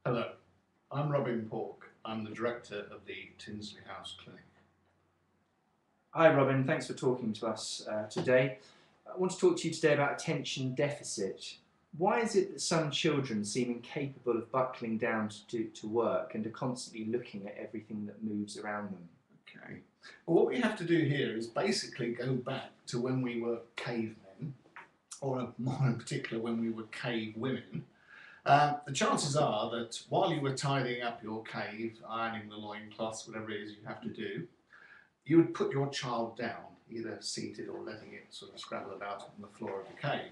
Hello, I'm Robin Pauc. I'm the director of the Tinsley House Clinic. Hi Robin, thanks for talking to us today. I want to talk to you today about attention deficit. Why is it that some children seem incapable of buckling down to work and are constantly looking at everything that moves around them? Okay. Well, what we have to do here is basically go back to when we were cavemen, or more in particular when we were cave women. The chances are that while you were tidying up your cave, ironing the loincloths, whatever it is you have to do, you would put your child down, either seated or letting it sort of scrabble about on the floor of the cave.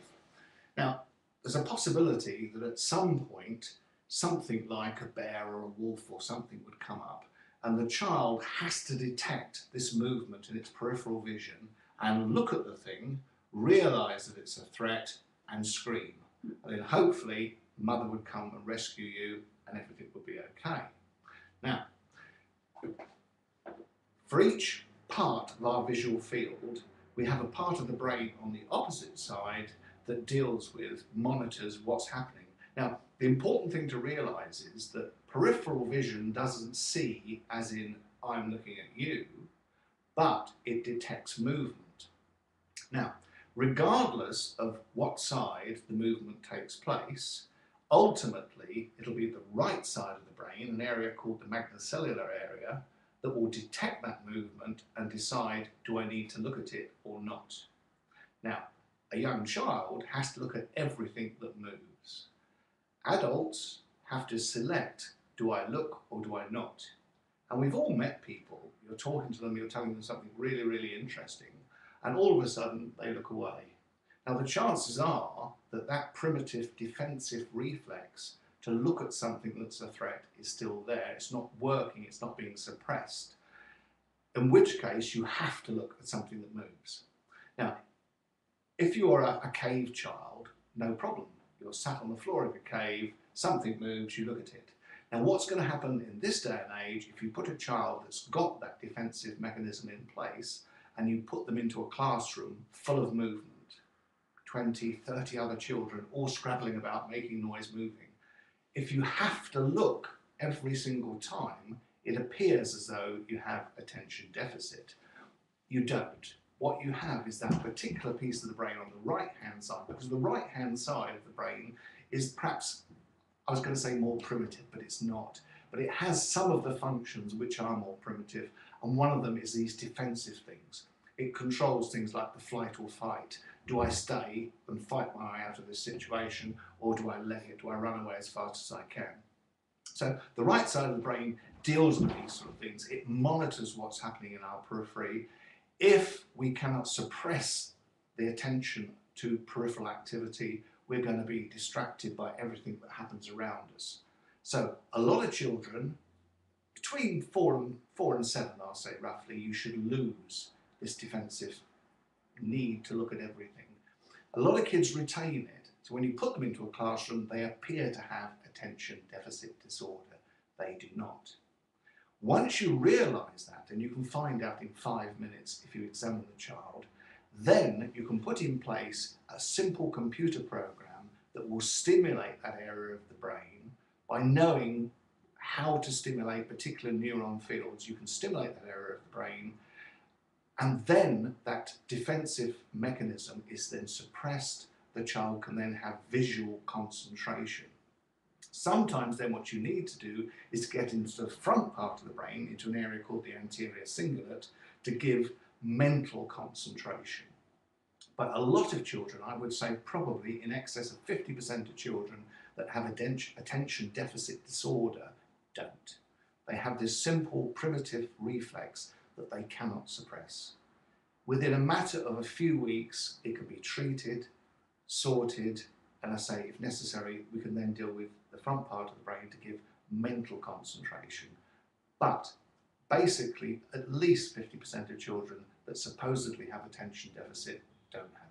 Now, there's a possibility that at some point something like a bear or a wolf or something would come up, and the child has to detect this movement in its peripheral vision and look at the thing, realise that it's a threat and scream. And then hopefully mother would come and rescue you and everything would be okay. Now, for each part of our visual field, we have a part of the brain on the opposite side that deals with, monitors what's happening. Now, the important thing to realise is that peripheral vision doesn't see as in I'm looking at you, but it detects movement. Now, regardless of what side the movement takes place, ultimately it'll be the right side of the brain, an area called the magnocellular area, that will detect that movement and decide, do I need to look at it or not? Now, a young child has to look at everything that moves. Adults have to select, do I look or do I not? And we've all met people, you're talking to them, you're telling them something really, really interesting, and all of a sudden they look away. Now, the chances are that that primitive defensive reflex to look at something that's a threat is still there. It's not working, it's not being suppressed. In which case, you have to look at something that moves. Now, if you're a cave child, no problem. You're sat on the floor of a cave, something moves, you look at it. Now, what's going to happen in this day and age if you put a child that's got that defensive mechanism in place and you put them into a classroom full of movement, 20, 30 other children all scrabbling about, making noise, moving. If you have to look every single time, it appears as though you have attention deficit. You don't. What you have is that particular piece of the brain on the right-hand side, because the right-hand side of the brain is perhaps, I was going to say more primitive, but it's not. But it has some of the functions which are more primitive, and one of them is these defensive things. It controls things like the flight or fight. Do I stay and fight my way out of this situation, or do I let it? Do I run away as fast as I can? So the right side of the brain deals with these sort of things. It monitors what's happening in our periphery. If we cannot suppress the attention to peripheral activity, we're going to be distracted by everything that happens around us. So a lot of children, between 4 and 7, I'll say roughly, you should lose this defensive need to look at everything. A lot of kids retain it. So when you put them into a classroom, they appear to have attention deficit disorder. They do not. Once you realise that, and you can find out in 5 minutes if you examine the child, then you can put in place a simple computer program that will stimulate that area of the brain by knowing how to stimulate particular neuron fields. You can stimulate that area of the brain, and then that defensive mechanism is then suppressed. The child can then have visual concentration. Sometimes then what you need to do is get into the front part of the brain, into an area called the anterior cingulate, to give mental concentration. But a lot of children, I would say probably in excess of 50% of children that have attention deficit disorder don't. They have this simple primitive reflex that they cannot suppress. Within a matter of a few weeks, it can be treated, sorted, and I say, if necessary, we can then deal with the front part of the brain to give mental concentration. But basically, at least 50% of children that supposedly have attention deficit don't have.